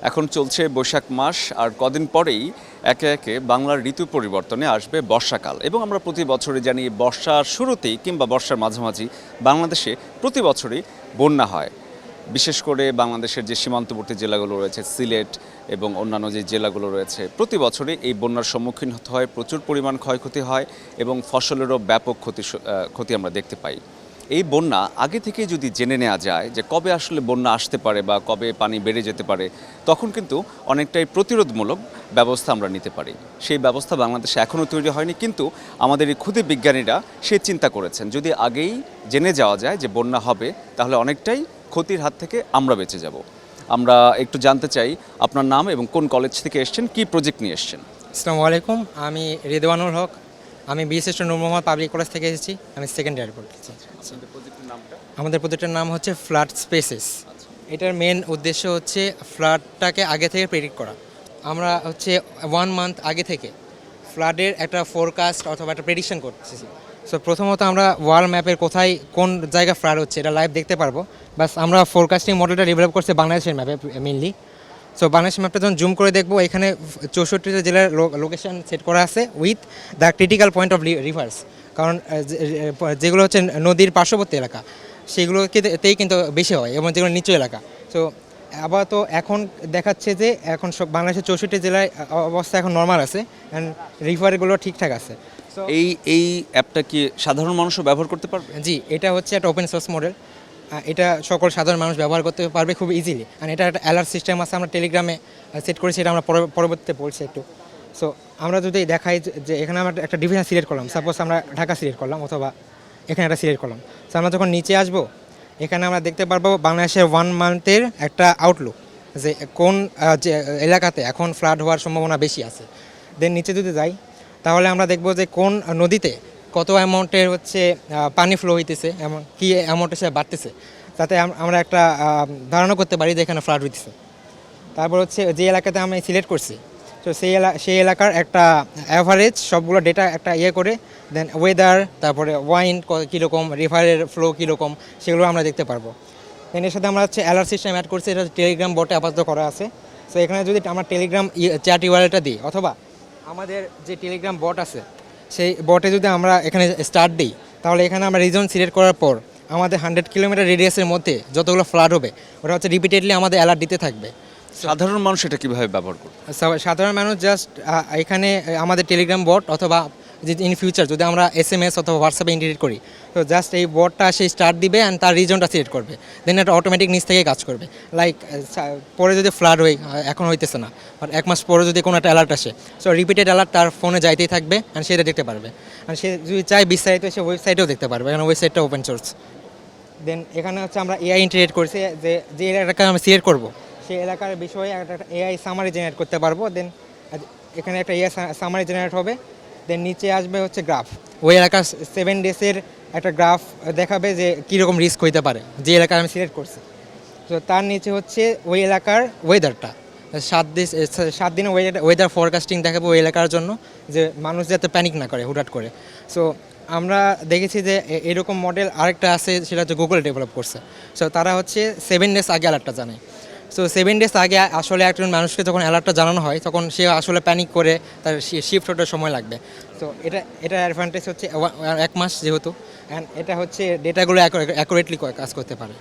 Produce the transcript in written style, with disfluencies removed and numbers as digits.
এখন চলছে বৈশাখ মাস আর কদিন পরেই একে একে বাংলার ঋতু পরিবর্তনে আসবে বর্ষাকাল এবং আমরা প্রতি বছরই জানি বর্ষার শুরুতেই কিংবা বর্ষার মাঝামাঝি বাংলাদেশে প্রতি বছরই বন্যা হয়। বিশেষ করে বাংলাদেশের যে সীমান্তবর্তী জেলাগুলো রয়েছে সিলেট এবং অন্যান্য যে জেলাগুলো রয়েছে প্রতি বছরই এই বন্যার সম্মুখীন হতে হয়, প্রচুর পরিমাণ ক্ষয়ক্ষতি হয় এবং ফসলেরও ব্যাপক ক্ষতি আমরা দেখতে পাই। এই বন্যা আগে থেকেই যদি জেনে নেওয়া যায় যে কবে আসলে বন্যা আসতে পারে বা কবে পানি বেড়ে যেতে পারে, তখন কিন্তু অনেকটাই প্রতিরোধমূলক ব্যবস্থা আমরা নিতে পারি। সেই ব্যবস্থা বাংলাদেশে এখনও তৈরি হয়নি, কিন্তু আমাদের এই ক্ষুদে বিজ্ঞানীরা সে চিন্তা করেছেন যদি আগেই জেনে যাওয়া যায় যে বন্যা হবে তাহলে অনেকটাই ক্ষতির হাত থেকে আমরা বেঁচে যাব। আমরা একটু জানতে চাই আপনার নাম এবং কোন কলেজ থেকে এসেছেন, কি প্রজেক্ট নিয়ে এসেছেন। আসসালামু আলাইকুম, আমি রিদওয়ানুল হক। আমি বিএসএস নূর মোহাম্মদ পাবলিক কলেজ থেকে এসেছি। আমি সেকেন্ড ইয়ার পড়তেছি। আমাদের প্রজেক্টের নাম হচ্ছে ফ্লাড স্পেসেস। এটার মেন উদ্দেশ্য হচ্ছে ফ্লাডটাকে আগে থেকে প্রেডিক্ট করা। আমরা হচ্ছে 1 মান্থ আগে থেকে ফ্লাডের একটা ফোরকাস্ট অথবা একটা প্রেডিকশন করতেছি। সো প্রথমত আমরা ওয়ার্ল্ড ম্যাপের কোথায় কোন জায়গায় ফ্লাড হচ্ছে এটা লাইভ দেখতে পারবো। বাস আমরা ফোরকাস্টিং মডেলটা ডেভেলপ করছি বাংলাদেশের ম্যাপে মেনলি। সো বাংলাদেশ ম্যাপটা যখন জুম করে দেখবো, এখানে 64টা জেলার লোকেশন সেট করা আছে with the critical point of rivers. কারণ যেগুলো হচ্ছে নদীর পার্শ্ববর্তী এলাকা সেগুলোতেই কিন্তু বেশি হয় এবং যেগুলো নিচু এলাকা। সো আবার তো এখন দেখাচ্ছে যে এখন সব বাংলাদেশের 64 জেলায় অবস্থা এখন নর্মাল আছে অ্যান্ড রিভারগুলো ঠিকঠাক আছে। এই অ্যাপটা কি সাধারণ মানুষও ব্যবহার করতে পারবে? জি, এটা হচ্ছে একটা ওপেন সোর্স মডেল। এটা সকল সাধারণ মানুষ ব্যবহার করতে পারবে খুব ইজিলি। আর এটা একটা অ্যালার্ট সিস্টেম আছে, আমরা টেলিগ্রামে সেট করেছি, এটা আমরা পরবর্তীতে বলছি একটু। সো আমরা যদি দেখাই যে এখানে আমরা একটা ডিভিশন সিলেক্ট করলাম, সাপোজ আমরা ঢাকা সিলেক্ট করলাম অথবা এখানে একটা সিলেক্ট করলাম। সো আমরা যখন নিচে আসবো, এখানে আমরা দেখতে পারবো বাংলাদেশের 1 মান্থের একটা আউটলুক, যে কোন যে এলাকাতে এখন ফ্লাড হওয়ার সম্ভাবনা বেশি আছে। দেন নিচে যদি যাই তাহলে আমরা দেখব যে কোন নদীতে কত অ্যামাউন্টের হচ্ছে পানি ফ্লো হইতেছে এবং কী অ্যামাউন্টে সে বাড়তেছে, যাতে আমরা একটা ধারণা করতে পারি যে এখানে ফ্লাড হইতেছে। তারপর হচ্ছে যে এলাকাতে আমি সিলেক্ট করছি, তো সেই এলাকার একটা অ্যাভারেজ সবগুলো ডেটা একটা করে দেন ওয়েদার, তারপরে ওয়াইন কীরকম, রিভারের ফ্লো কীরকম, সেগুলো আমরা দেখতে পারবো। দেন এর সাথে আমরা হচ্ছে অ্যালার্ট সিস্টেম অ্যাড করছি, এটা টেলিগ্রাম বটে আপাতত করা আছে। সো এখানে যদি আমরা টেলিগ্রাম চ্যাট ইউআরএলটা দিই অথবা আমাদের যে টেলিগ্রাম বট আছে সেই বটে যদি আমরা এখানে স্টার্ট দিই, তাহলে এখানে আমরা রিজন সিলেক্ট করার পর আমাদের 100 কিলোমিটার রেডিয়াসের মধ্যে যতগুলো ফ্লাড হবে ওটা হচ্ছে রিপিটেডলি আমাদের অ্যালার্ট দিতে থাকবে। সাধারণ মানুষ এটা কীভাবে ব্যবহার করবে? সাধারণ মানুষ জাস্ট এখানে আমাদের টেলিগ্রাম বট অথবা যে ইন ফিউচার যদি আমরা SMS অথবা হোয়াটসঅ্যাপে ইন্টিগ্রেট করি, তো জাস্ট এই বটটা সে স্টার্ট দিবে অ্যান্ড তার রিজনটা সিলেক্ট করবে, দেন এটা অটোমেটিক নিচ থেকে কাজ করবে। লাইক পরে যদি ফ্লাড হয়, এখন হইতেছে না, বাট 1 মাস পরে যদি কোনো একটা অ্যালার্ট আসে, সো রিপিটেড অ্যালার্ট তার ফোনে যাইতেই থাকবে অ্যান্ড সেটা দেখতে পারবে। আর সে যদি চায় বিস্তারিত সে ওয়েবসাইটেও দেখতে পারবে, কারণ ওয়েবসাইটটা ওপেন সোর্স। দেন এখানে হচ্ছে আমরা এআই ইন্টিগ্রেট করছি, যে এলাকাকে আমরা সিলেক্ট করবো সেই এলাকার বিষয়ে একটা এআই সামারি জেনারেট করতে পারবো। দেন এখানে একটা এআই সামারি জেনারেট হবে। দেন নিচে আসবে হচ্ছে গ্রাফ, ওই এলাকার 7 ডেজের একটা গ্রাফ দেখাবে যে কীরকম রিস্ক হইতে পারে যে এলাকা আমি সিলেক্ট করছি। তো তার নিচে হচ্ছে ওই এলাকার ওয়েদারটা, 7 দিনের ওয়েদার ফরকাস্টিং দেখাবো ওই এলাকার জন্য, যে মানুষ যাতে প্যানিক না করে হুটহাট করে। সো আমরা দেখেছি যে এরকম মডেল আরেকটা আছে, সেটা হচ্ছে গুগল ডেভেলপ করছে। সো তারা হচ্ছে 7 ডেজ আগে অ্যালার্টটা জানায়। সো 7 ডেজ আগে আসলে একজন মানুষকে যখন অ্যালার্টটা জানানো হয় তখন সে আসলে প্যানিক করে তার শিফট হতে সময় লাগবে। তো এটা অ্যাডভান্টেজ হচ্ছে 1 মাস যেহেতু, অ্যান্ড এটা হচ্ছে ডেটাগুলো অ্যাকুরেটলি কাজ করতে পারে।